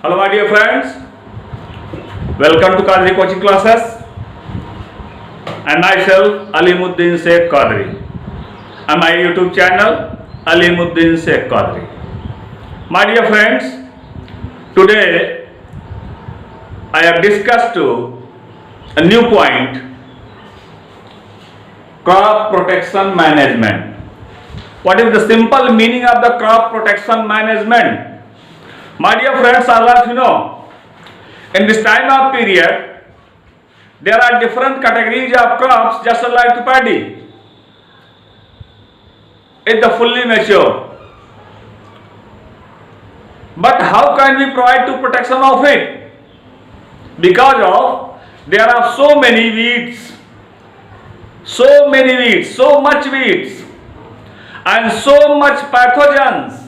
Hello my dear friends, welcome to Qadri coaching classes and myself Alimuddin Sheikh Qadri and my YouTube channel Alimuddin Sheikh Qadri. My dear friends, today I have discussed a new point, crop protection management. What is the simple meaning of the crop protection management? My dear friends, all of you know, in this time of period, there are different categories of crops just like paddy. It's the fully mature. But how can we provide to protection of it? Because of there are so many weeds, so much weeds, and so much pathogens,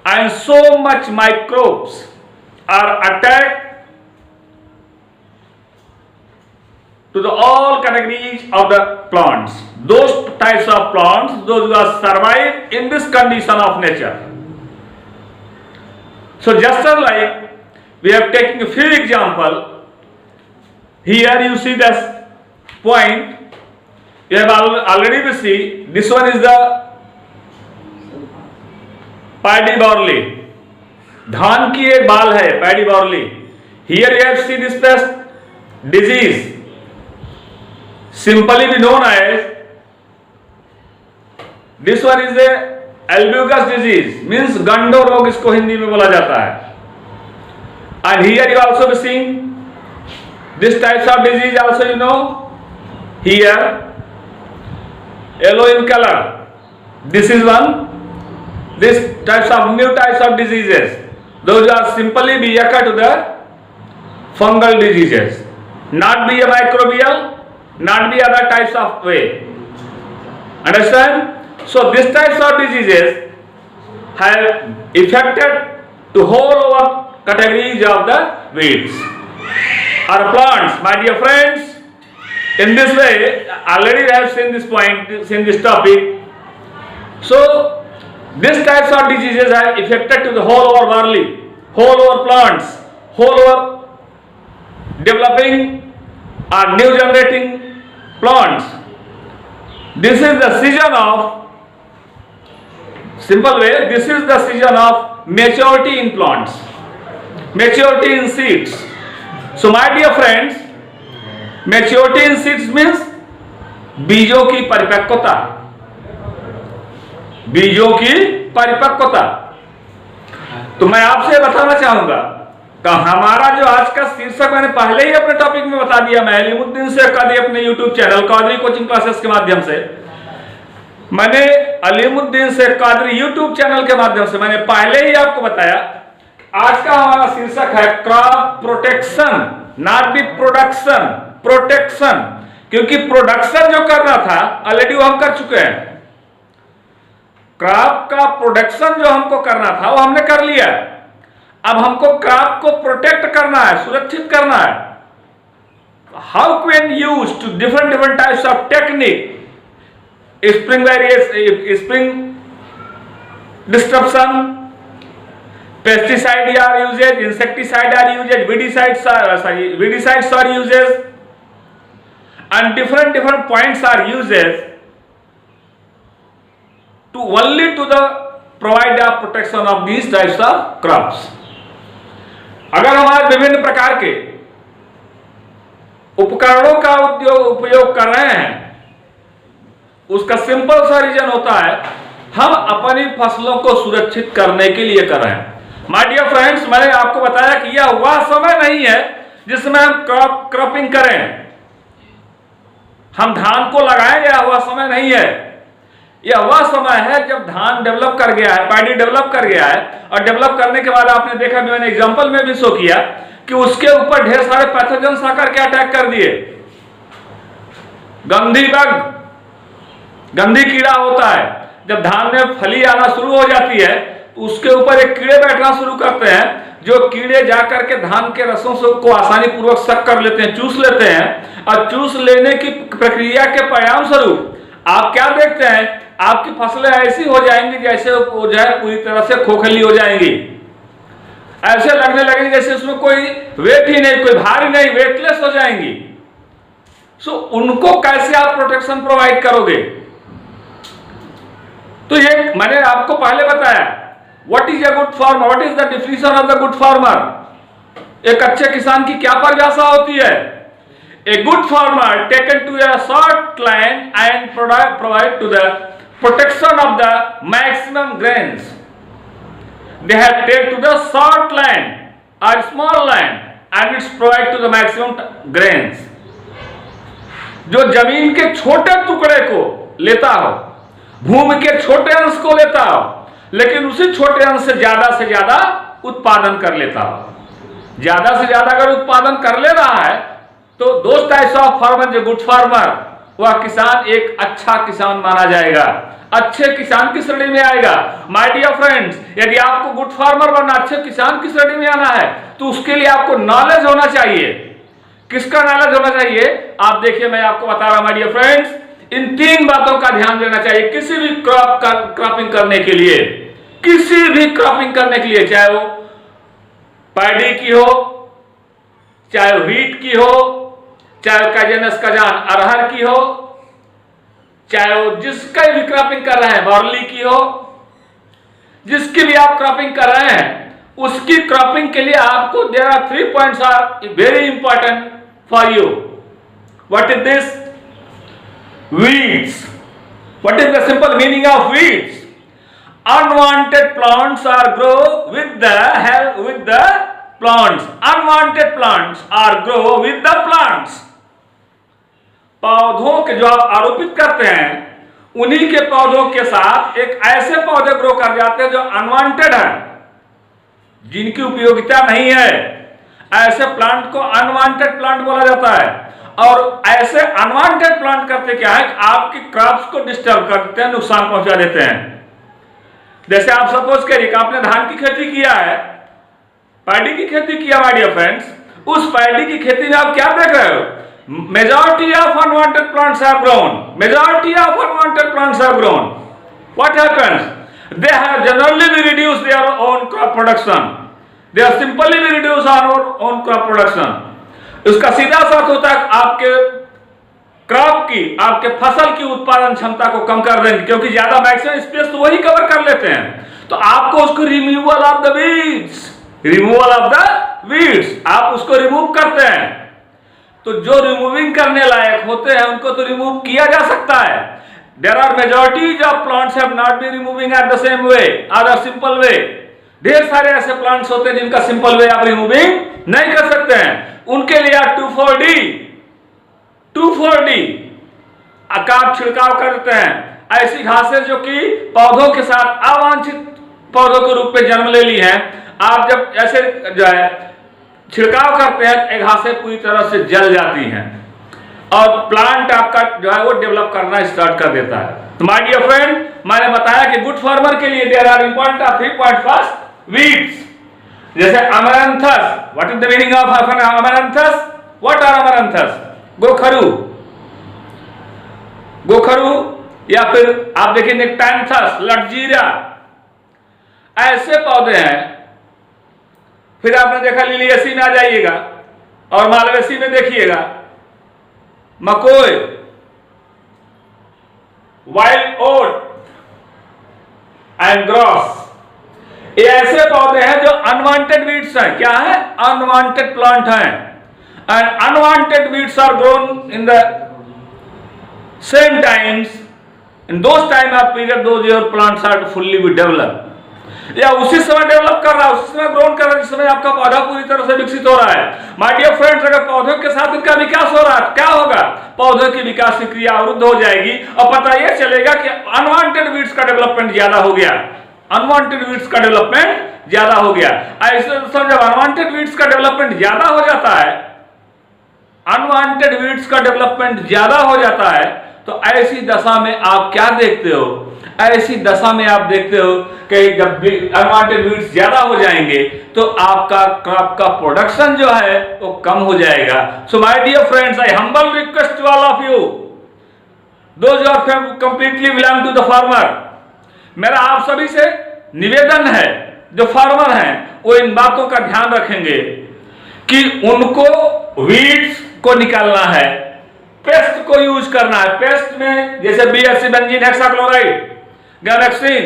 and so much microbes are attacked to the all categories of the plants. Those types of plants, those who are survive in this condition of nature. So just as like we have taken a few example, here you see this point, you have already seen, this one is the paddy barley, धान की एक बाल है paddy barley. Here you have seen this pest disease, simply be known as, this one is a albugous disease, means गंडो रोग इसको हिंदी में बोला जाता है. And here you also be seeing this types of disease also, you know, here yellow in color, this is one. This types of new types of diseases, those are simply be occur to the fungal diseases, not be a microbial, not be other types of way. Understand? So these types of diseases have affected to whole over categories of the weeds or plants. My dear friends, in this way, already I have seen this point, seen this topic. So these types of diseases are affected to the whole over barley, whole over plants, whole over developing or new generating plants. This is the season of, simple way, this is the season of maturity in plants, maturity in seeds. So my dear friends, maturity in seeds means बीजों की परिपक्वता, बीजों की परिपक्वता. तो मैं आपसे बताना चाहूंगा कि हमारा जो आज का शीर्षक मैंने पहले ही अपने टॉपिक में बता दिया, मैं अलीमुद्दीन शेख कादरी अपने YouTube channel Qadri coaching classes के माध्यम से, मैंने अलीमुद्दीन शेख कादरी YouTube चैनल के माध्यम से मैंने पहले ही आपको बताया, आज का हमारा शीर्षक है crop protection, not be production, protection. क्योंकि प्रोडक्शन जो करना था ऑलरेडी वो हम कर चुके हैं. क्रॉप का प्रोडक्शन जो हमको करना था वो हमने कर लिया. अब हमको क्रॉप को प्रोटेक्ट करना है, सुरक्षित करना है. How can use to different types of technique, spring variation, spring disruption, pesticide are used, insecticide are used, weedicides are used, and different points are used to only to the provide the protection of these types of crops. अगर हमारे विभिन्न प्रकार के उपकरणों का उपयोग कर रहे हैं, उसका सिंपल सा रीजन होता है हम अपनी फसलों को सुरक्षित करने के लिए कर रहे हैं. माय डियर फ्रेंड्स, मैंने आपको बताया कि यह वह समय नहीं है जिसमें हम क्रॉपिंग करें, हम धान को लगाएं, यह वह समय नहीं है. यह वह समय है जब धान डेवलप कर गया है, पैडी डेवलप कर गया है, और डेवलप करने के बाद आपने देखा, मैंने एग्जांपल में भी शो किया कि उसके ऊपर ढेर सारे पैथोजेंस आकर के अटैक कर दिए. गंधी बग, गंधी कीड़ा होता है, जब धान में फली आना शुरू हो जाती है तो उसके ऊपर एक कीड़े बैठना शुरू करते हैं, जो कीड़े जाकर के धान के रसों से को आसानी पूर्वक सक कर लेते हैं, चूस लेते हैं, और चूस लेने की प्रक्रिया के परिणाम स्वरूप आप क्या देखते हैं आपकी फसलें ऐसी हो जाएंगी जैसे वो जो है पूरी तरह से खोखली हो जाएंगी, ऐसे लगने लगेंगे जैसे उसमें कोई वेट ही नहीं, कोई भारी नहीं, वेटलेस हो जाएंगी। सो उनको कैसे आप प्रोटेक्शन प्रोवाइड करोगे? तो ये मैंने आपको पहले बताया, what is a good farmer, what is the definition of the good farmer. एक अच्छे किसान की क्या परिभाषा होती है? A good farmer taken to a short land and provide to the protection of the maximum grains. They have take to the short land or small land and it's provide to the maximum grains. जो जमीन के छोटे टुकड़े को लेता हो, भूमि के छोटे अंश को लेता हो, लेकिन उसी छोटे अंश से ज्यादा उत्पादन कर लेता हो। ज्यादा से ज्यादा अगर उत्पादन कर ले रहा है तो दोस्त टाइप्स ऑफ फार्मर, जो गुड फार्मर, वह किसान एक अच्छा किसान माना जाएगा, अच्छे किसान की श्रेणी में आएगा। माय डियर फ्रेंड्स, यदि आपको गुड फार्मर बनना, अच्छे किसान की श्रेणी में आना है, तो उसके लिए आपको नॉलेज होना चाहिए। किसका नॉलेज होना चाहिए? आप देखिए, मैं आपको बता रहा हूं माय डियर फ्रेंड्स, इन 3 बातों का ध्यान देना चाहिए किसी भी क्रॉपिंग करने के लिए, किसी भी क्रॉपिंग करने के लिए, चाहे वो पैडी की हो, चाहे व्हीट की हो, चाहे कजान अरहर की हो, चाहे वो जिसका भी क्रॉपिंग कर रहे हैं, बार्ली की हो, जिसकी भी आप क्रॉपिंग कर रहे हैं, उसकी क्रॉपिंग के लिए आपको there are 3 points are very important for you. What is this? Weeds. What is the simple meaning of weeds? Unwanted plants are grow with the help with the plants. Unwanted plants are grow with the plants. पौधों के जो आप आरोपित करते हैं, उन्हीं के पौधों के साथ एक ऐसे पौधे ग्रो कर जाते हैं जो अनवांटेड है, जिनकी उपयोगिता नहीं है। ऐसे प्लांट को अनवांटेड प्लांट बोला जाता है। और ऐसे अनवांटेड प्लांट करते क्या है, आपकी क्रॉप्स को डिस्टर्ब कर देते हैं, नुकसान पहुंचा देते हैं। जैसे आप सपोज करिए कि आपने धान की खेती किया है, पैडी की खेती किया माय डियर फ्रेंड्स, उस पैडी की खेती में आप क्या देख रहे हो? Majority of unwanted plants have grown, majority of unwanted plants have grown. What happens? They have generally be reduce their own crop production, they are simply be reduce our own crop production. इसका सीधा सा अर्थ होता है आपके crop की, आपके फसल की उत्पादन क्षमता को कम कर देंगे, क्योंकि ज्यादा मैक्सिमम स्पेस तो वही कवर कर लेते हैं। तो आपको उसको removal of the weeds, removal of the weeds, आप उसको रिमूव करते हैं। तो जो रिमूविंग करने लायक होते हैं उनको तो रिमूव किया जा सकता है। There are majorities of plants have not be removing at the same way और द सिंपल वे। ढेर सारे ऐसे प्लांट्स होते हैं जिनका सिंपल वे आप रिमूविंग नहीं कर सकते हैं। उनके लिए आप 2,4-D का आप छिड़काव करते हैं। ऐसी घासें जो कि पौधों के साथ अवांछित पौधों के रूप में जन्म ले ली हैं, आप जब ऐसे जो है छिड़काव करते हैं, घासें पूरी तरह से जल जाती हैं और प्लांट आपका जो है वो डेवलप करना स्टार्ट कर देता है। तो माय डियर फ्रेंड, मैंने बताया कि गुड फार्मर के लिए there are important 3 point. First, weeds, जैसे amaranthus. What is the meaning of amaranthus? What are amaranthus? गोखरू, गोखरू, या फिर आप देखिए निक्टेंथस, लटजीरा, ऐसे पौधे हैं। फिर आपने देखा लिलियेसी में आ जाइएगा और मालवेसी में देखिएगा मकोय, वाइल्ड ओट एंड ग्रॉस। ये ऐसे पौधे हैं जो अनवांटेड वीड्स हैं। क्या है? अनवांटेड प्लांट हैं। And unwanted weeds are grown in the same times, in those time of period those your plants are to fully be develop, या उसी समय डेवलप कर रहा है, उसी समय ग्रोन कर रहा है जिस समय आपका पौधा पूरी तरह से विकसित हो रहा है। माय डियर फ्रेंड्स, अगर पौधों के साथ इनका विकास हो रहा है, क्या होगा? पौधों की विकास की क्रिया अवरुद्ध हो जाएगी और पता यह चलेगा कि अनवांटेड वीड्स का डेवलपमेंट ज्यादा हो गया, अनवांटेड वीड्स का डेवलपमेंट ज्यादा हो गया। ऐसे जब अनवांटेड वीड्स का डेवलपमेंट ज्यादा हो जाता है, अनवांटेड वीड्स का डेवलपमेंट ज्यादा हो जाता है, तो ऐसी दशा में आप क्या देखते हो? ऐसी दशा में आप देखते हो कि जब अनवांटेड वीड्स ज्यादा हो जाएंगे तो आपका क्रॉप का प्रोडक्शन जो है वो कम हो जाएगा। So my dear friends, I humble request to all of you those are completely belong to the farmer. मेरा आप सभी से निवेदन है, जो फार्मर हैं वो इन बातों का ध्यान रखेंगे कि उनको वीड्स को निकालना है, पेस्ट को यूज करना है। पेस्ट में जैसे BSC benzene hexachloride, gammexane,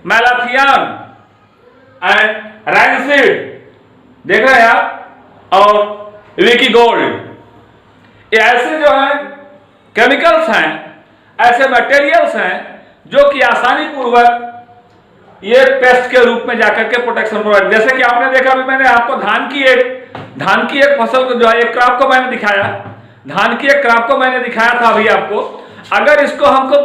malathion and राइनसीड, देख रहे हैं आप, और विकी गोल्ड, ये ऐसे जो है केमिकल्स हैं, ऐसे मटेरियल्स हैं जो कि आसानी पूर्वक ये पेस्ट के रूप में जाकर के प्रोटेक्शन प्रोवाइड, जैसे कि आपने देखा, अभी मैंने आपको धान की एक फसल को जो है एक क्रॉप को मैंने दिखाया, धान की एक क्रॉप को मैंने दिखाया था अभी आपको। अगर इसको हमको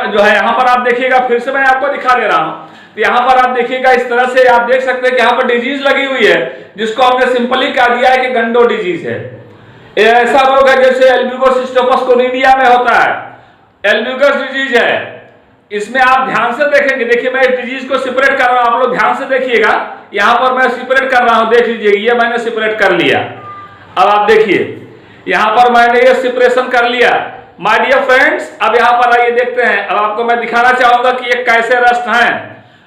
जो है यहाँ पर आप देखिएगा, फिर से मैं आपको दिखा दे रहा हूँ, तो यहाँ पर आप देखिएगा इस तरह से आप देख सकते हैं कि यहाँ पर डिजीज लगी हुई है, जिसको आपने सिंपली कह दिया है कि गंडो डिजीज है। ये ऐसा रोग है जैसे एल्ब्यूकोसिस्टोपस कोनिडिया में होता है, एल्ब्यूकस डिजीज है। इसमें आप ध्यान से देखेंगे, देखिए मैं इस डिजीज को सेपरेट कर रहा हूं, आप लोग ध्यान से देखिएगा, यहां पर मैं सेपरेट कर रहा हूं, देख लीजिए, ये मैंने सेपरेट कर लिया। अब आप देखिए यहां पर मैंने ये सेपरेशन कर लिया। माय डियर फ्रेंड्स, अब यहां पर आइए देखते हैं। अब आपको मैं दिखाना चाहूंगा कि ये कैसे रस्ट हैं।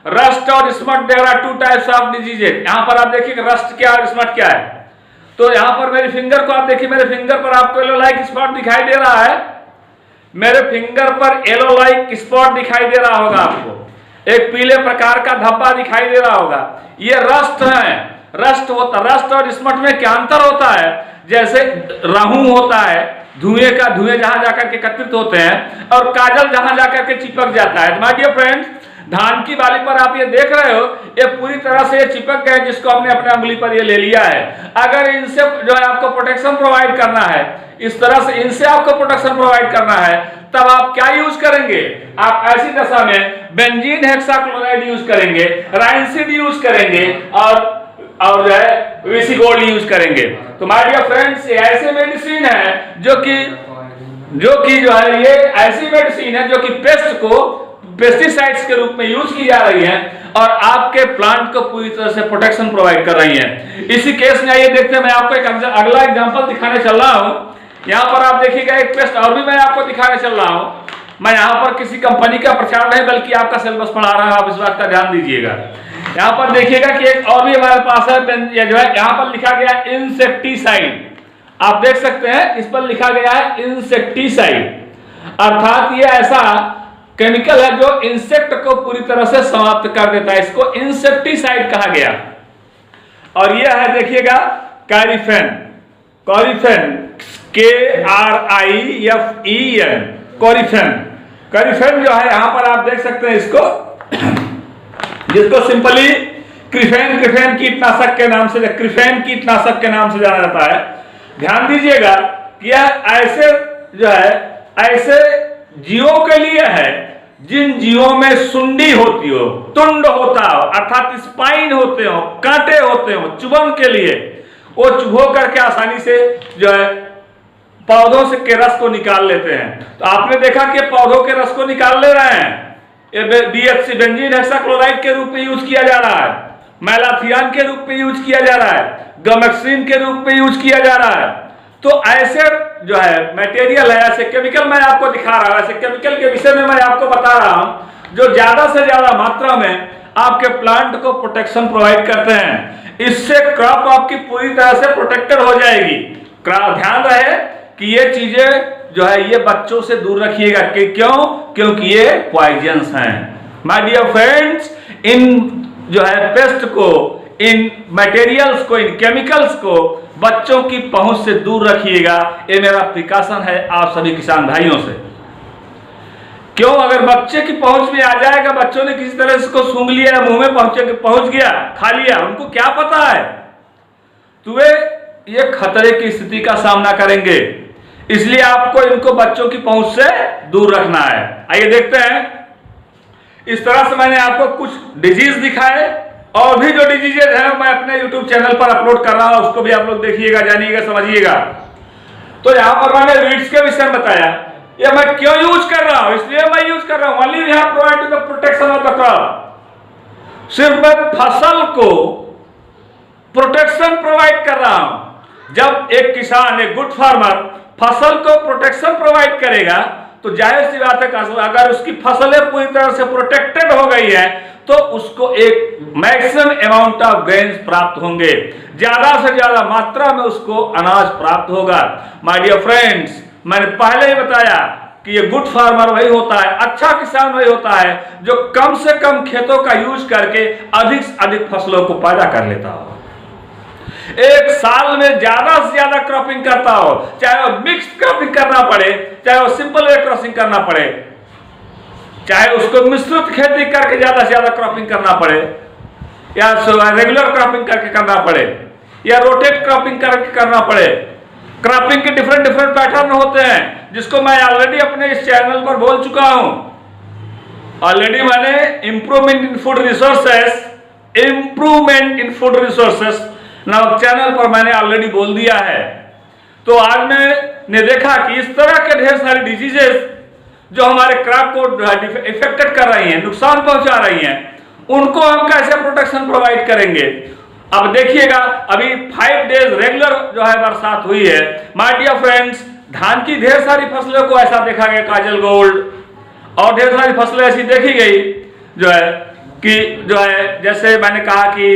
रस्ट और smut, there are two types of diseases. यहां पर आप देखिए रस्ट क्या और स्मट क्या है। तो यहां पर मेरे फिंगर को आप देखिए, मेरे फिंगर पर आपको येलो लाइक स्पॉट दिखाई दे रहा है, मेरे फिंगर पर येलो लाइक स्पॉट दिखाई दे रहा होगा आपको, एक पीले प्रकार का धब्बा दिखाई दे रहा होगा। ये रस्ट है। रस्ट और स्मट में क्या अंतर होता है? जैसे रहू होता है, धुएं जहां जाकर के एकत्रित होते हैं, और काजल जहां जाकर के चिपक जाता है। माय डियर फ्रेंड्स, धान की बाली पर आप ये देख रहे हो, ये पूरी तरह से ये चिपक गए, जिसको हमने अपने उंगली पर ये ले लिया है। अगर इनसे जो है आपको प्रोटेक्शन प्रोवाइड करना है, इस तरह से इनसे आपको प्रोटेक्शन प्रोवाइड करना है, तब आप क्या यूज करेंगे? आप ऐसी दशा में बेंजीन हेक्साक्लोराइड यूज करेंगे, राइनसीड यूज करेंगे, और जो है विसी गोल्ड यूज करेंगे। तो माय डियर फ्रेंड्स, ये ऐसे मेडिसिन है जो कि जो है ये ऐसी मेडिसिन है जो कि पेस्ट को पेस्टिसाइड्स के रूप में यूज की जा रही है, और आपके प्लांट को पूरी तरह से प्रोटेक्शन प्रोवाइड कर रही है। इसी केस में आइए देखते हैं, मैं आपको एक अगला एग्जांपल दिखाने चल रहा हूं। यहाँ पर आप देखिएगा एक पेस्ट और भी मैं आपको दिखाने चल रहा हूं। मैं यहाँ पर किसी कंपनी का प्रचार नहीं, बल्कि आपका सिलेबस पढ़ा रहा हूं, आप इस बात का ध्यान दीजिएगा। यहाँ पर देखिएगा कि एक और भी हमारे पास है, जो है यहाँ पर लिखा गया इंसेक्टिसाइड। आप देख सकते हैं इस पर लिखा गया है इंसेक्टिसाइड, अर्थात ये ऐसा केमिकल है जो इंसेक्ट को पूरी तरह से समाप्त कर देता है, इसको इंसेक्टिसाइड कहा गया। और यह है देखिएगा कैरिफेन, KRIFEN, कैरिफेन जो है यहाँ पर आप देख सकते हैं इसको, जिसको सिंपली क्रिफेन कीटनाशक के नाम से, क्रिफेन कीटनाशक के नाम से जाना जाता है। ध्यान दीजिएगा कि यह ऐसे जो है ऐसे जीवों के लिए है जिन जीवों में सुंडी होती हो, तुंड होता हो, अर्थात स्पाइन होते हो, कांटे होते हो, चुभन के लिए वो चुभो करके आसानी से जो है पौधों से के रस को निकाल लेते हैं। तो आपने देखा कि पौधों के रस को निकाल ले रहे हैं, ये BHC बेंजीन हेक्साक्लोराइड के रूप में यूज किया जा रहा है, मैलाथियन के रूप में यूज किया जा रहा है, गैमेक्सिन के रूप में यूज किया जा रहा है। तो ऐसे जो है मटेरियल है, ऐसे केमिकल मैं आपको दिखा रहा हूं, ऐसे केमिकल के विषय में मैं आपको बता रहा हूं जो ज्यादा से ज्यादा मात्रा में आपके प्लांट को प्रोटेक्शन प्रोवाइड करते हैं। इससे क्रॉप आपकी पूरी तरह से प्रोटेक्टेड हो जाएगी। ध्यान रहे कि ये चीजें जो है ये बच्चों से दूर रखिएगा। क्यों? क्योंकि ये पॉइजन्स हैं। माय डियर फ्रेंड्स, इन जो है पेस्ट को, इन मटेरियल्स को, इन केमिकल्स को बच्चों की पहुंच से दूर रखिएगा। ये मेरा प्रिकॉशन है आप सभी किसान भाइयों से। क्यों? अगर बच्चे की पहुंच में आ जाएगा, बच्चों ने किसी तरह इसको सूंघ लिया, मुंह में पहुंच गया, खा लिया, उनको क्या पता है, तो वे ये खतरे की स्थिति का सामना करेंगे। इसलिए आपको इनको बच्चों की पहुंच से दूर रखना है। आइए देखते हैं। इस तरह से मैंने आपको कुछ डिजीज दिखाए, और भी जो डिजीजेज हैं मैं अपने YouTube चैनल पर अपलोड कर रहा हूं, उसको भी आप लोग देखिएगा, जानिएगा, समझिएगा। तो यहां पर मैंने वीड्स के विषय में बताया, ये मैं क्यों यूज कर रहा हूं, इसलिए मैं यूज कर रहा हूं only we have provided the protection of the crop. सिर्फ मैं फसल को प्रोटेक्शन प्रोवाइड कर रहा हूं। जब एक किसान, एक गुड फार्मर फसल को प्रोटेक्शन प्रोवाइड करेगा, तो जाहिर सी बात है अगर उसकी फसलें पूरी तरह से प्रोटेक्टेड हो गई है तो उसको एक मैक्सिमम अमाउंट ऑफ ग्रेन्स प्राप्त होंगे, ज्यादा से ज्यादा मात्रा में उसको अनाज प्राप्त होगा। माय डियर फ्रेंड्स, मैंने पहले ही बताया कि ये गुड फार्मर वही होता है, अच्छा किसान वही होता है जो कम से कम खेतों का यूज करके अधिक से अधिक फसलों को पैदा कर लेता हो, एक साल में ज्यादा से ज्यादा क्रॉपिंग करता हो, चाहे वो मिक्स्ड क्रॉपिंग करना पड़े, चाहे वो सिंपल वे क्रॉपिंग करना पड़े, चाहे उसको मिश्रित खेती करके ज्यादा से ज्यादा क्रॉपिंग करना पड़े, या रेगुलर क्रॉपिंग करके करना पड़े, या रोटेट क्रॉपिंग करके करना पड़े। क्रॉपिंग के डिफरेंट डिफरेंट पैटर्न होते हैं जिसको मैं ऑलरेडी अपने इस चैनल पर बोल चुका हूं। ऑलरेडी मैंने इंप्रूवमेंट इन फूड रिसोर्सेस नामक चैनल पर मैंने ऑलरेडी बोल दिया है। तो आज मैंने देखा कि इस तरह के ढेर सारी डिजीजेस जो हमारे क्रॉप को इफेक्टेड कर रही हैं, नुकसान पहुंचा रही हैं, उनको हम कैसे प्रोटेक्शन प्रोवाइड करेंगे। अब देखिएगा, अभी 5 डेज रेगुलर जो है बरसात हुई है। माय डियर फ्रेंड्स, धान की ढेर सारी फसलों को ऐसा देखा गया, काजल गोल्ड और ढेर सारी फसलें ऐसी देखी गई जो है जैसे मैंने कहा कि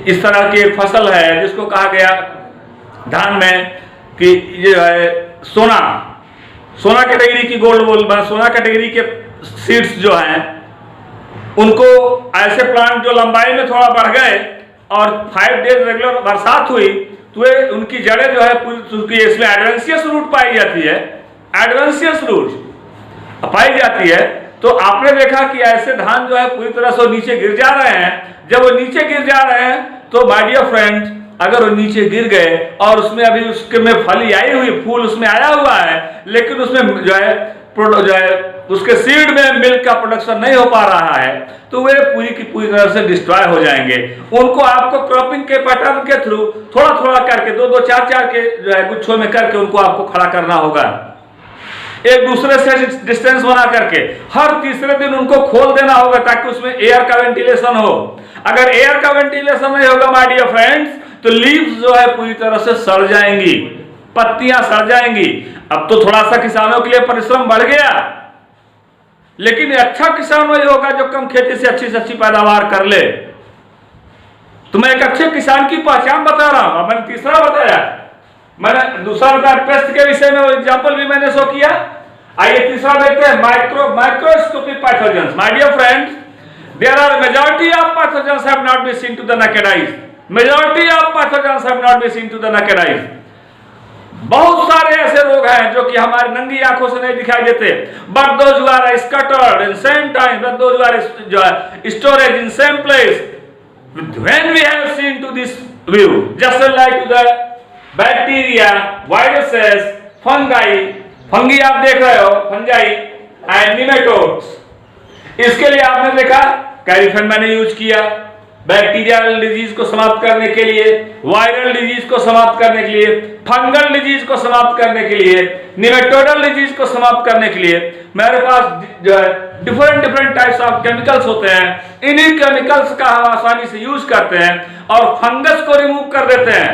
इस तरह की एक फसल है जिसको कहा गया धान में कि ये है सोना कैटेगरी की सोना कैटेगरी के सीड्स जो हैं उनको ऐसे प्लांट जो लंबाई में थोड़ा बढ़ गए और 5 डेज रेगुलर बरसात हुई तो उनकी जड़ें जो है इसमें एडवेंशियस रूट पाई जाती है, एडवेंशियस रूट पाई जाती है। तो आपने देखा कि ऐसे धान जो है पूरी तरह से नीचे गिर जा रहे हैं। जब वो नीचे गिर जा रहे हैं तो माय डियर फ्रेंड्स, अगर वो नीचे गिर गए और उसमें अभी उसके में फली आई हुई, फूल उसमें आया हुआ है, लेकिन उसमें जो है उसके सीड में मिल्क का प्रोडक्शन नहीं हो पा रहा है, तो वे पूरी की पूरी तरह से डिस्ट्रॉय हो जाएंगे। उनको आपको क्रॉपिंग के पैटर्न के थ्रू थोड़ा थोड़ा करके 2-2, 4-4 के जो है गुच्छों में करके उनको आपको खड़ा करना होगा, एक दूसरे से डिस्टेंस बना करके। हर तीसरे दिन उनको खोल देना होगा ताकि उसमें एयर का वेंटिलेशन हो। अगर एयर का वेंटिलेशन नहीं होगा माय डियर फ्रेंड्स, तो लीव्स जो है पूरी तरह से सड़ जाएंगी, पत्तियां सड़ जाएंगी। अब तो थोड़ा सा किसानों के लिए परिश्रम बढ़ गया, लेकिन अच्छा किसान वही होगा जो कम खेती से अच्छी पैदावार कर ले। तो मैं एक अच्छे किसान की पहचान बता रहा हूं। मैंने तीसरा बताया, मैंने दूसरा बताया पेस्ट के विषय में एग्जाम्पल भी मैंने शो किया। आइए तीसरा देखते हैं, microscopic pathogens. My dear friends, there are majority of pathogens have not been seen to the naked eyes। Majority of pathogens have not been seen to the naked eyes। बहुत सारे ऐसे रोग हैं जो कि हमारी नंगी आंखों से नहीं दिखाई देते, but those who are scattered in same time, but those who are storage in same place, when we have seen to this view, just like to the bacteria, viruses, fungi आप देख रहे हो, फंजाई एंड निमेटोड्स। इसके लिए आपने देखा कैरिफेन मैंने use किया बैक्टीरियल डिजीज को समाप्त करने के लिए, वायरल डिजीज को समाप्त करने के लिए, फंगल डिजीज को समाप्त करने के लिए, निमेटोडल डिजीज को समाप्त करने के लिए मेरे पास जो है डिफरेंट टाइप्स ऑफ केमिकल्स होते हैं। इन्हीं केमिकल्स का हम आसानी से यूज करते हैं और फंगस को रिमूव कर देते हैं।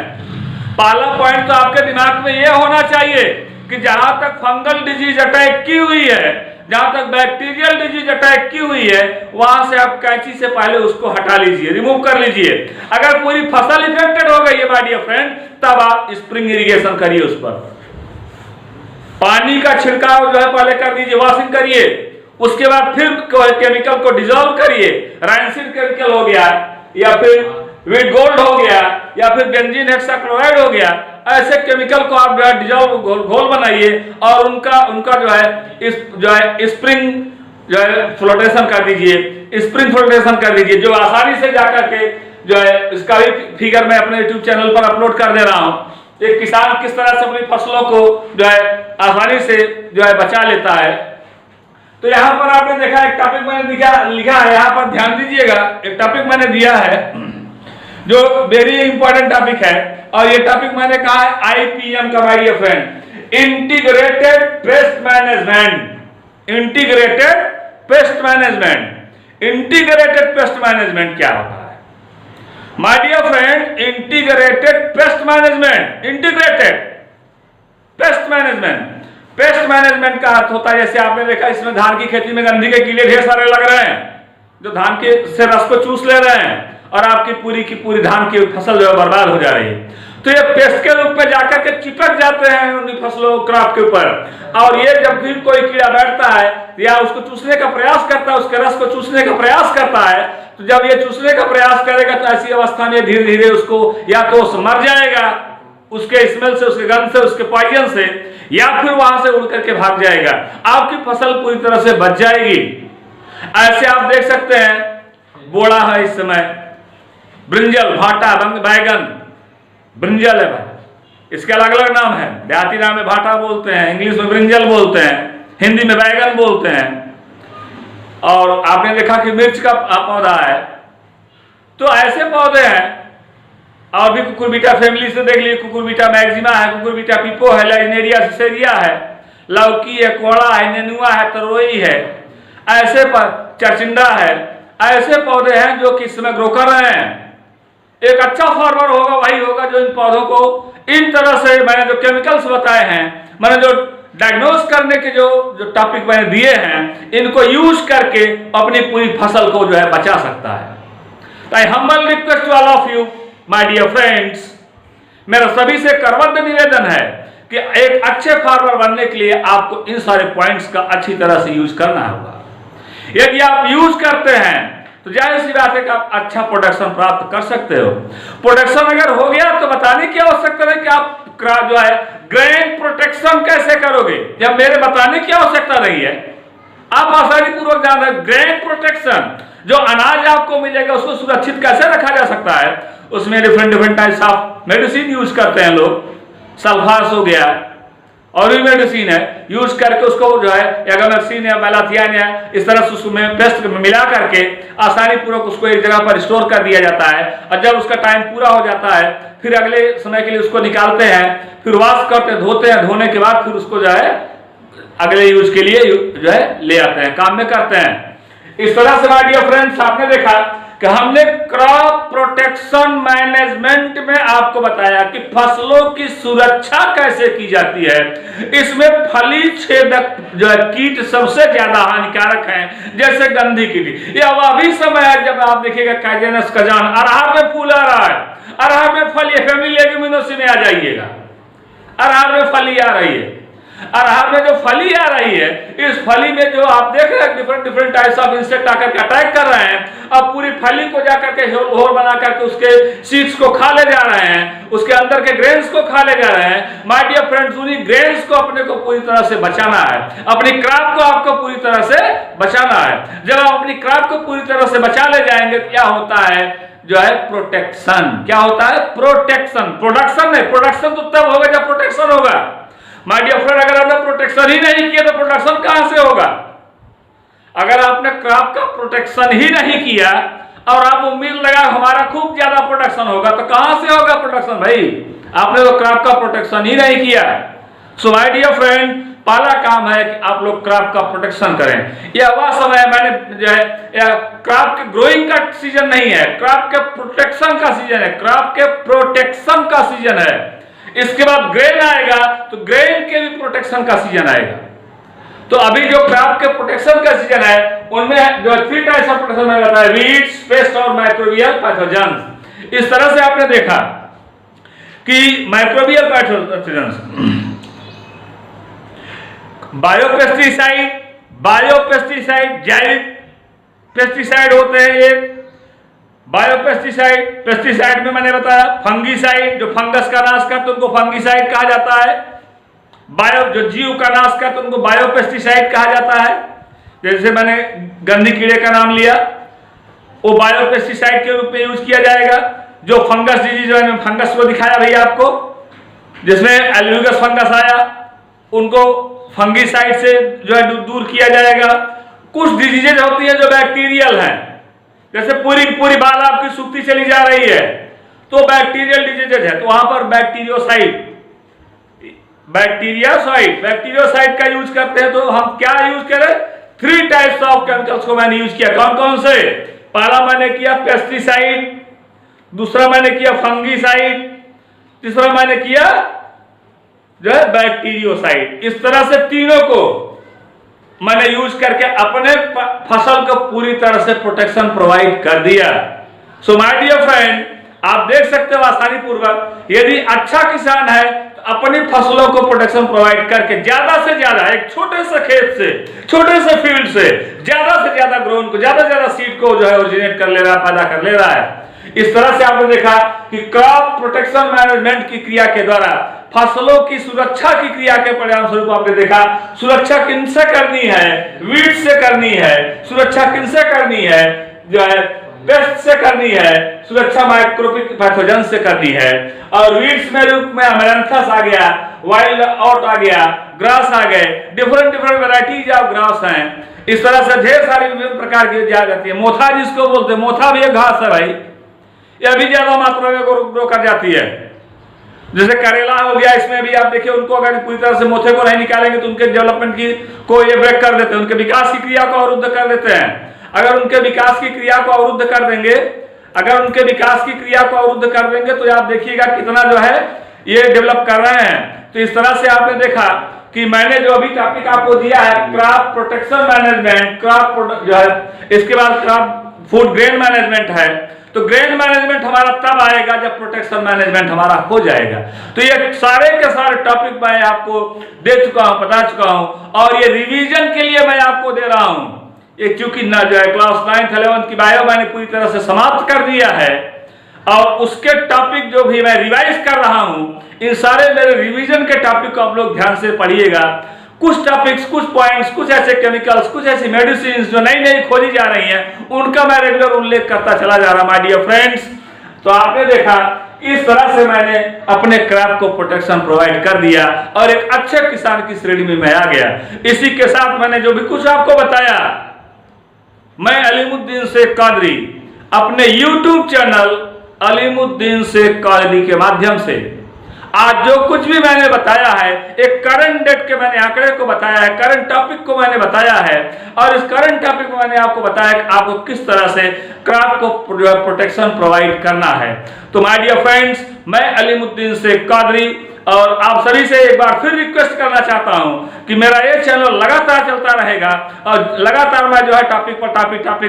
पहला पॉइंट तो आपके दिमाग में यह होना चाहिए कि जहां तक फंगल डिजीज अटैक की हुई है, जहां तक बैक्टीरियल डिजीज अटैक की हुई है, वहां से आप कैंची से पहले उसको हटा लीजिए, रिमूव कर लीजिए। अगर पूरी फसल इफेक्टेड हो गई है माय डियर फ्रेंड, तब आप स्प्रिंग इरिगेशन करिए, उस पर पानी का छिड़काव जो है पहले कर दीजिए, वॉशिंग करिए। उसके बाद फिर केमिकल को डिजोल्व करिए, राइंसिड केमिकल हो गया या फिर वीट गोल्ड हो गया या फिर बेंजीन हेक्साक्लोराइड हो गया, ऐसे केमिकल को आप जो है डिजोल्व घोल बनाइए और उनका जो है स्प्रिंग जो है फ्लोटेशन कर दीजिए, स्प्रिंग फ्लोटेशन कर दीजिए, जो आसानी से जाकर के जो है इसका भी फिगर मैं अपने YouTube चैनल पर अपलोड कर दे रहा हूं। एक किसान किस तरह से अपनी फसलों को जो है आसानी से जो है बचा लेता है। तो यहाँ पर आपने देखा एक टॉपिक मैंने लिखा है, यहाँ पर ध्यान दीजिएगा, एक टॉपिक मैंने दिया है जो वेरी इंपॉर्टेंट टॉपिक है, और ये टॉपिक मैंने कहा है IPM का, my dear friend, integrated pest management. Integrated pest management, integrated pest management क्या होता है my dear friend? Integrated pest management, integrated pest management. Pest management का अर्थ होता है, जैसे आपने देखा इसमें धान की खेती में गंधी के कीड़े ढेर सारे लग रहे हैं जो धान के से रस को चूस ले रहे हैं और आपकी पूरी धान की फसल जो है बर्बाद हो जा रही है। तो ये पेस्ट के रूप में जाकर के चिपक जाते हैं उन फसलों क्रॉप के ऊपर, और ये जब भी कोई कीड़ा बैठता है या उसको चूसने का प्रयास करता है, उसके रस को चूसने का प्रयास करता है, तो जब ये चूसने का प्रयास करेगा तो ऐसी अवस्था में धीरे धीरे उसको या तो मर जाएगा उसके स्मेल से, उसके गंध से, उसके पॉइजन से, या फिर वहां से उड़ करके भाग जाएगा। आपकी फसल पूरी तरह से बच जाएगी। ऐसे आप देख सकते हैं बोड़ा है इस समय, ब्रिंजल, भाटा, बैगन, ब्रिंजल है भाई, इसके अलग अलग नाम है। देहाती नाम में भाटा बोलते हैं, इंग्लिश में ब्रिंजल बोलते हैं, हिंदी में बैगन बोलते हैं। और आपने देखा कि मिर्च का पौधा है। तो ऐसे पौधे हैं। और भी कुकुरबिटा फैमिली से देख लीजिए, कुकुरबिटा मैक्सिमा है, कुकुरबिटा पिपो है, लाइनेरिया सिसेरिया है, लौकी है, कोड़ा है, नेनुआ है, तरोई है, ऐसे पर चरचिंडा है। ऐसे पौधे हैं जो कि इस समय ग्रो कर रहे हैं। एक अच्छा फार्मर होगा वही होगा जो इन पौधों को इन तरह से, मैंने जो केमिकल्स बताए हैं, मैंने जो डायग्नोज करने के जो टॉपिक मैंने दिए हैं, इनको यूज करके अपनी पूरी फसल को जो है बचा सकता है। I humble request to all of you my dear friends, मेरा सभी से करबद्ध निवेदन है कि एक अच्छे फार्मर बनने के लिए आपको इन सारे पॉइंट्स का अच्छी तरह से यूज करना होगा। यदि आप यूज करते हैं तो जाहिर सी बात है कि आप अच्छा प्रोडक्शन प्राप्त कर सकते हो। प्रोडक्शन अगर हो गया तो बताने की आवश्यकता है कि आप जो है ग्रेन प्रोटेक्शन कैसे करोगे, या मेरे बताने की आवश्यकता नहीं है। आप आसानी पूर्वक जान रहे, ग्रेन प्रोटेक्शन, जो अनाज आपको मिलेगा उसको सुरक्षित कैसे रखा जा सकता है, उसमें different types of medicine use करते हैं लोग। सल्फास हो गया और भी मेडिसिन है, यूज करके उसको जो है एगामेक्सिन या मैलाथियान या इस तरह से उसमें पेस्ट मिला करके आसानी पूर्वक उसको एक जगह पर स्टोर कर दिया जाता है। और जब उसका टाइम पूरा हो जाता है फिर अगले समय के लिए उसको निकालते हैं, फिर वॉश करते, धोते हैं, धोने के बाद फिर उसको जो है अगले यूज के लिए जो है ले आते हैं, काम में करते हैं। इस तरह से माय डियर फ्रेंड्स, आपने देखा कि हमने क्रॉप प्रोटेक्शन मैनेजमेंट में आपको बताया कि फसलों की सुरक्षा कैसे की जाती है। इसमें फली छेदक जो है कीट सबसे ज्यादा हानिकारक हैं, जैसे गंधी कीट। यह वह भी समय है जब आप देखिएगा काइजेनस कजान, अरहर में फूल आ रहा है, अरहर में फली, फैमिली लेग्यूमिनोसी में आ जाइएगा, अरहर में फली आ रही है। अरहर में जो फली आ रही है, इस फली में जो आप देख रहे हैं डिफरेंट टाइप्स ऑफ इंसेक्ट आकर के अटैक कर रहे हैं। अब पूरी फली को जाकर के होल बना करके उसके सीड्स को खा ले जा रहे हैं, उसके अंदर के ग्रेन्स को खा ले जा रहे हैं। माय डियर फ्रेंड्स, उन्हीं ग्रेन्स को अपने को पूरी तरह से बचाना है, अपनी क्रॉप को आपको पूरी तरह से बचाना है। जब आप अपनी क्रॉप को पूरी तरह से बचा ले जाएंगे, क्या होता है जो है प्रोटेक्शन। क्या होता है? प्रोटेक्शन। प्रोडक्शन नहीं, प्रोडक्शन तो तब होगा जब प्रोटेक्शन होगा। माय डियर फ्रेंड, अगर आपने प्रोटेक्शन ही नहीं किया तो प्रोडक्शन कहां से होगा? अगर आपने क्रॉप का प्रोटेक्शन ही नहीं किया और आप उम्मीद लगा हमारा खूब ज्यादा प्रोडक्शन होगा, तो कहां से होगा प्रोडक्शन भाई? आपने तो क्रॉप का प्रोटेक्शन ही नहीं किया। सो माय डियर फ्रेंड, पहला काम है कि आप लोग क्रॉप का प्रोटेक्शन करें। यह वह समय मैंने जो है क्रॉप के ग्रोइंग का सीजन नहीं है, क्रॉप के प्रोटेक्शन का सीजन है, क्रॉप के प्रोटेक्शन का सीजन है। इसके बाद ग्रेन आएगा तो ग्रेन के भी प्रोटेक्शन का सीजन आएगा। तो अभी जो क्रॉप के प्रोटेक्शन का सीजन है उनमें जो 3 टाइप्स ऑफ प्रोटेक्शन में बताया, वीड्स, पेस्ट और माइक्रोबियल पैथोजेंस। इस तरह से आपने देखा कि माइक्रोबियल पैथोजेंस, बायोपेस्टिसाइड, जैविक पेस्टिसाइड होते हैं। एक बायोपेस्टिसाइड, पेस्टिसाइड में मैंने बताया फंगीसाइड, जो फंगस का नाश करते उनको फंगीसाइड कहा जाता है। बायो जो जीव का नाश करते उनको बायोपेस्टिसाइड कहा जाता है। जैसे मैंने गंधी कीड़े का नाम लिया, वो बायोपेस्टिसाइड के रूप में यूज किया जाएगा। जो फंगस डिजीज, फंगस को दिखाया भैया आपको, जिसमें एल्यूगस फंगस आया, उनको फंगीसाइड से जो है दूर किया जाएगा। कुछ डिजीजेज होती है जो बैक्टीरियल हैं, जैसे पूरी बाल आपकी सूखती चली जा रही है तो बैक्टीरियल डिजीजेज है, तो वहां पर बैक्टीरियोसाइड का यूज करते हैं। तो हम क्या यूज करें? 3 टाइप्स ऑफ केमिकल्स को मैंने यूज किया। कौन कौन से? पहला मैंने किया पेस्टिसाइड, दूसरा मैंने किया फंगीसाइड, तीसरा मैंने किया जो है बैक्टीरियोसाइड, इस तरह से तीनों को मैंने यूज करके अपने फसल को पूरी तरह से प्रोटेक्शन प्रोवाइड कर दिया। सो माय डियर फ्रेंड, आप देख सकते हो आसानी पूर्वक, यदि अच्छा किसान है तो अपनी फसलों को प्रोटेक्शन प्रोवाइड करके ज्यादा से ज्यादा एक छोटे से खेत से, छोटे से फील्ड से ज्यादा ग्रोन को, ज्यादा सीड को जो है ओरिजिनेट कर ले रहा है, पैदा कर ले रहा है। इस तरह से आपने देखा कि क्रॉप प्रोटेक्शन मैनेजमेंट की क्रिया के द्वारा फसलों की सुरक्षा की क्रिया के परिणाम स्वरूप आपने देखा सुरक्षा किनसे करनी है, वीड से करनी है, सुरक्षा किनसे करनी है, जो है पेस्ट से करनी है, सुरक्षा माइक्रोबिक पैथोजन से करनी है। और वीड्स में रूप में अमेरंथस आ गया, वाइल्ड आउट आ गया, ग्रास आ गए, डिफरेंट वैरायटीज ऑफ ग्रास हैं। इस तरह से ढेर सारी विभिन्न प्रकार की जाती है। मोथा जिसको बोलते हैं, मोथा भी एक घास है भाई, यह भी ज्यादा मात्रा में ग्रो कर जाती है। जैसे करेला हो गया, इसमें भी आप देखिए उनको अगर पूरी तरह से मोथे को नहीं निकालेंगे तो उनके डेवलपमेंट की को ये ब्रेक कर देते हैं, उनके विकास की क्रिया को अवरुद्ध कर देते हैं। अगर उनके विकास की क्रिया को अवरुद्ध कर देंगे, अगर उनके विकास की क्रिया को अवरुद्ध कर देंगे तो आप देखिएगा कितना जो है ये डेवलप कर रहे हैं। तो इस तरह से आपने देखा कि मैंने जो अभी टॉपिक आपको दिया है क्रॉप प्रोटेक्शन मैनेजमेंट, क्रॉप जो है, इसके बाद क्रॉप फूड ग्रेन मैनेजमेंट है। तो ग्रेन मैनेजमेंट हमारा तब आएगा जब प्रोटेक्शन मैनेजमेंट हमारा हो जाएगा। तो ये सारे के सारे टॉपिक मैं आपको दे चुका हूं, बता चुका हूं, और ये रिवीजन के लिए मैं आपको दे रहा हूं। ये क्योंकि ना जो है क्लास 9th 11th की बायो मैंने पूरी तरह से समाप्त कर दिया है, और उसके टॉपिक जो भी मैं रिवाइज कर रहा हूं, इन सारे मेरे रिवीजन के टॉपिक को आप लोग ध्यान से पढ़िएगा। कुछ टॉपिक्स, कुछ पॉइंट्स, कुछ ऐसे केमिकल्स, कुछ ऐसी मेडिसिन जो नई नई खोजी जा रही हैं, उनका मैं रेगुलर उल्लेख करता चला जा रहा माय डियर फ्रेंड्स। तो आपने देखा इस तरह से मैंने अपने क्रॉप को प्रोटेक्शन प्रोवाइड कर दिया और एक अच्छे किसान की श्रेणी में मैं आ गया। इसी के साथ मैंने जो भी कुछ आपको बताया, मैं अलीमुद्दीन शेख कादरी अपने YouTube चैनल अलीमुद्दीन शेख कादरी के माध्यम से आज जो कुछ भी मैंने बताया है, एक करंट डेट के मैंने आंकड़े को बताया है, करंट टॉपिक को मैंने बताया है, और इस करंट टॉपिक में मैंने आपको बताया कि आपको किस तरह से क्रॉप को प्रोटेक्शन प्रोवाइड करना है। तो माय डियर फ्रेंड्स, मैं अलीमुद्दीन शेख कादरी और आप सभी से एक बार फिर रिक्वेस्ट करना चाहता हूं कि मेरा ये चैनल लगातार चलता रहेगा और लगातार मैं जो है टॉपिक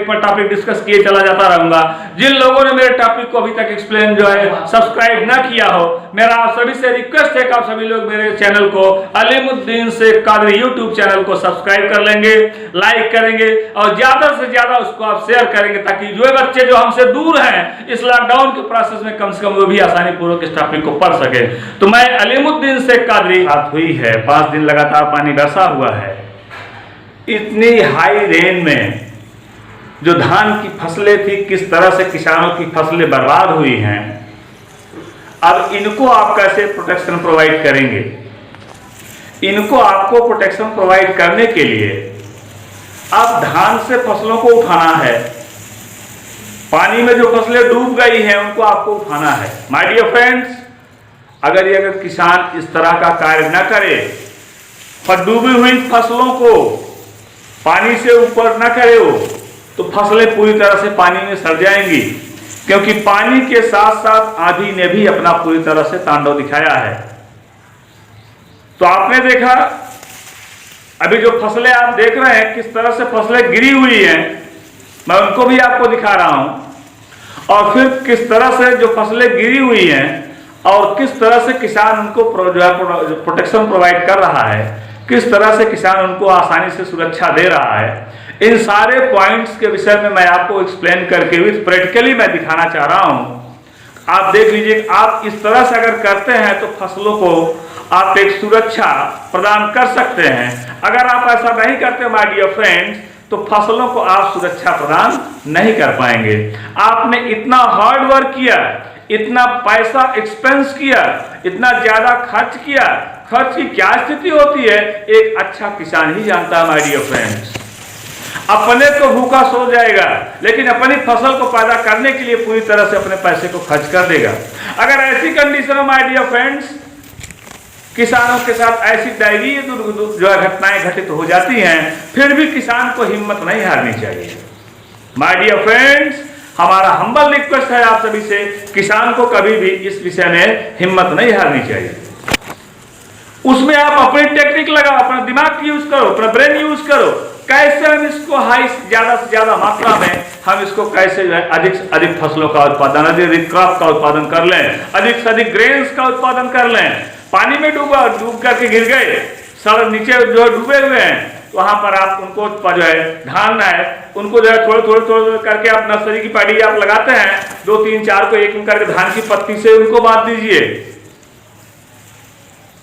पर टॉपिक डिस्कस किए चला जाता रहूंगा। जिन लोगों ने मेरे टॉपिक को अभी तक एक्सप्लेन जो है सब्सक्राइब ना किया हो, मेरा आप सभी से रिक्वेस्ट है कि आप सभी लोग मेरे चैनल को अलीमुद्दीन शेख कादरी यूट्यूब चैनल को सब्सक्राइब कर लेंगे, लाइक करेंगे और ज्यादा से ज्यादा उसको आप शेयर करेंगे, ताकि जो बच्चे जो हमसे दूर हैं इस लॉकडाउन के प्रोसेस में कम से कम वो भी आसानी पूर्वक इस टॉपिक को पढ़ सके। तो मैं अलीमुद्दीन शेख कादरी बात हुई है, 5 दिन लगातार पानी बरसा हुआ है। इतनी हाई रेन में जो धान की फसलें थी, किस तरह से किसानों की फसलें बर्बाद हुई हैं, अब इनको आप कैसे प्रोटेक्शन प्रोवाइड करेंगे? इनको आपको प्रोटेक्शन प्रोवाइड करने के लिए अब धान से फसलों को उठाना है, पानी में जो फसलें डूब गई हैं उनको आपको उठाना है। माय डियर फ्रेंड्स, अगर किसान इस तरह का कार्य न करे और डूबी हुई फसलों को पानी से ऊपर न करे हो, तो फसलें पूरी तरह से पानी में सड़ जाएंगी, क्योंकि पानी के साथ साथ आंधी ने भी अपना पूरी तरह से तांडव दिखाया है। तो आपने देखा अभी जो फसलें आप देख रहे हैं, किस तरह से फसलें गिरी हुई हैं, मैं उनको भी आपको दिखा रहा हूं, और फिर किस तरह से जो फसलें गिरी हुई हैं और किस तरह से किसान उनको प्रोटेक्शन प्रोवाइड कर रहा है, किस तरह से किसान उनको आसानी से सुरक्षा दे रहा है, इन सारे पॉइंट्स के विषय में मैं आपको एक्सप्लेन करके विद प्रैक्टिकली मैं दिखाना चाह रहा हूं। आप देख लीजिए, आप इस तरह से अगर करते हैं तो फसलों को आप एक सुरक्षा प्रदान कर सकते हैं। अगर आप ऐसा नहीं करते माय डियर फ्रेंड्स, तो फसलों को आप सुरक्षा प्रदान नहीं कर पाएंगे। आपने इतना हार्ड वर्क किया, इतना पैसा एक्सपेंस किया, इतना ज्यादा खर्च किया, खर्च की क्या स्थिति होती है एक अच्छा किसान ही जानता है माय डियर फ्रेंड्स। अपने को भूखा सो जाएगा, लेकिन अपनी फसल को पैदा करने के लिए पूरी तरह से अपने पैसे को खर्च कर देगा। अगर ऐसी कंडीशन में माय डियर फ्रेंड्स किसानों के साथ ऐसी दैवीय जो घटनाएं घटित हो जाती हैं, फिर भी किसान को हिम्मत नहीं हारनी चाहिए। माय डियर फ्रेंड्स, हमारा हम्बल रिक्वेस्ट है आप सभी से, किसान को कभी भी इस विषय में हिम्मत नहीं हारनी चाहिए। उसमें आप अपनी टेक्निक लगाओ, अपना दिमाग यूज करो, अपना ब्रेन यूज करो, कैसे हम इसको हाई ज्यादा से ज्यादा मात्रा में हम इसको कैसे जो है अधिक से अधिक फसलों का उत्पादन, अधिक क्रॉप का उत्पादन कर लें, अधिक से अधिक ग्रेन्स का उत्पादन कर लें। पानी में डूब करके गिर गए, सड़क नीचे जो डूबे हुए हैं, वहां पर आप उनको जो है ढालना है, उनको जो है थोड़े करके आप नर्सरी की पैडी आप लगाते हैं, 2 3 4 को एक करके धान की पत्ती से उनको बांध दीजिए।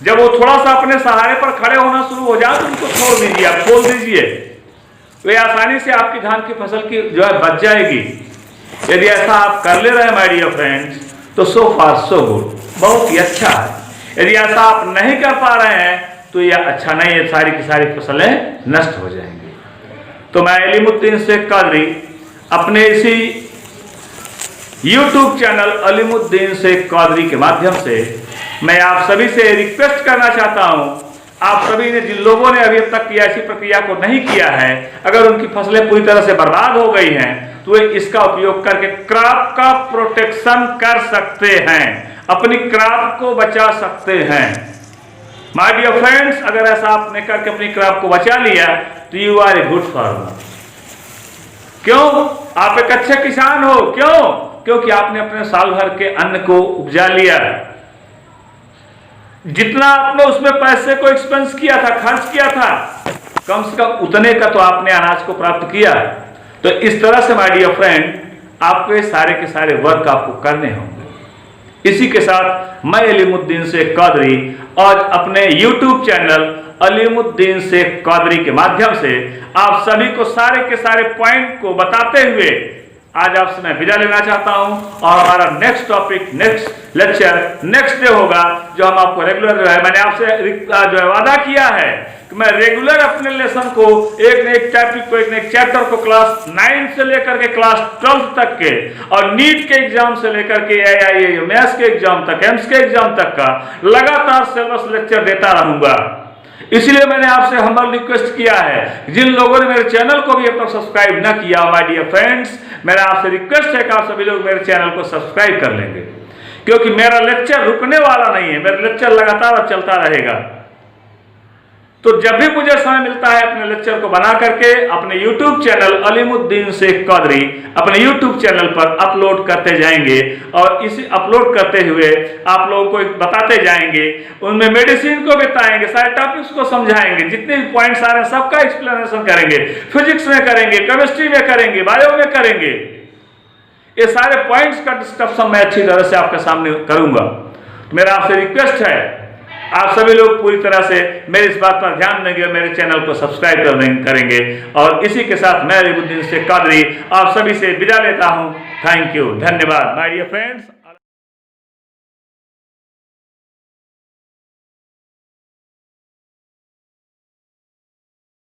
जब वो थोड़ा सा अपने सहारे पर खड़े होना शुरू हो जाए तो उनको छोड़ दीजिए, आप खोल दीजिए, वे आसानी से आपकी धान की फसल की जो है बच जाएगी। यदि ऐसा आप कर ले रहे हैं माय डियर फ्रेंड्स, तो सो फार सो गुड, बहुत ही अच्छा है। यदि ऐसा आप नहीं कर पा रहे हैं तो यह अच्छा नहीं है, सारी की सारी फसलें नष्ट हो जाएंगी। तो मैं अलीमुद्दीन शेख कादरी अपने इसी YouTube चैनल अलीमुद्दीन शेख कादरी के माध्यम से मैं आप सभी से रिक्वेस्ट करना चाहता हूं, आप सभी ने जिन लोगों ने अभी तक ऐसी प्रक्रिया को नहीं किया है, अगर उनकी फसलें पूरी तरह से बर्बाद हो गई हैं तो वे इसका उपयोग करके क्रॉप का प्रोटेक्शन कर सकते हैं, अपनी क्रॉप को बचा सकते हैं। माय डियर फ्रेंड्स, अगर ऐसा आपने करके अपनी क्रॉप को बचा लिया तो you are a good farmer. क्यों? आप एक अच्छे किसान हो। क्यों? क्योंकि आपने अपने साल भर के अन्न को उपजा लिया, जितना आपने उसमें पैसे को एक्सपेंस किया था, खर्च किया था, कम से कम उतने का तो आपने अनाज को प्राप्त किया। तो इस तरह से माय डियर फ्रेंड, आपके सारे के सारे वर्क आपको करने होंगे। इसी के साथ मैं अलीमुद्दीन शेख कादरी आज अपने YouTube चैनल अलीमुद्दीन शेख कादरी के माध्यम से आप सभी को सारे के सारे पॉइंट को बताते हुए आज आपसे मैं विदा लेना चाहता हूं। और हमारा next topic, next lecture, next day होगा, जो हम आपको रेगुलर जो है, मैंने आपसे जो है वादा किया है कि मैं रेगुलर अपने लेसन को एक न एक टॉपिक को, एक न एक चैप्टर को क्लास 9 से लेकर के क्लास 12 तक के, और नीट के एग्जाम से लेकर के AIA मैथ्स के एग्जाम तक, एम्स के एग्जाम तक का लगातार सिलेबस लेक्चर देता रहूंगा। इसलिए मैंने आपसे हम्बल रिक्वेस्ट किया है, जिन लोगों ने मेरे चैनल को भी अब तक सब्सक्राइब ना किया, माय डियर फ्रेंड्स, मेरा आपसे रिक्वेस्ट है कि आप सभी लोग मेरे चैनल को सब्सक्राइब कर लेंगे, क्योंकि मेरा लेक्चर रुकने वाला नहीं है, मेरा लेक्चर लगातार अब चलता रहेगा। तो जब भी मुझे समय मिलता है अपने लेक्चर को बना करके अपने YouTube चैनल अलीमुद्दीन शेख कादरी अपने YouTube चैनल पर अपलोड करते जाएंगे, और इसी अपलोड करते हुए आप लोगों को बताते जाएंगे, उनमें मेडिसिन को बताएंगे, सारे टॉपिक्स को समझाएंगे, जितने भी पॉइंट्स आ रहे हैं सबका एक्सप्लेनेशन करेंगे, फिजिक्स में करेंगे, केमिस्ट्री में करेंगे, बायो में करेंगे। ये सारे पॉइंट्स का डिस्कशन मैं अच्छी तरह से आपके सामने करूंगा। तो मेरा आपसे रिक्वेस्ट है, आप सभी लोग पूरी तरह से मेरी इस बात पर ध्यान देंगे, मेरे चैनल को सब्सक्राइब करेंगे। और इसी के साथ मैं अलीमुद्दीन शेख कादरी आप सभी से विदा लेता हूं। थैंक यू, धन्यवाद माय डियर फ्रेंड्स।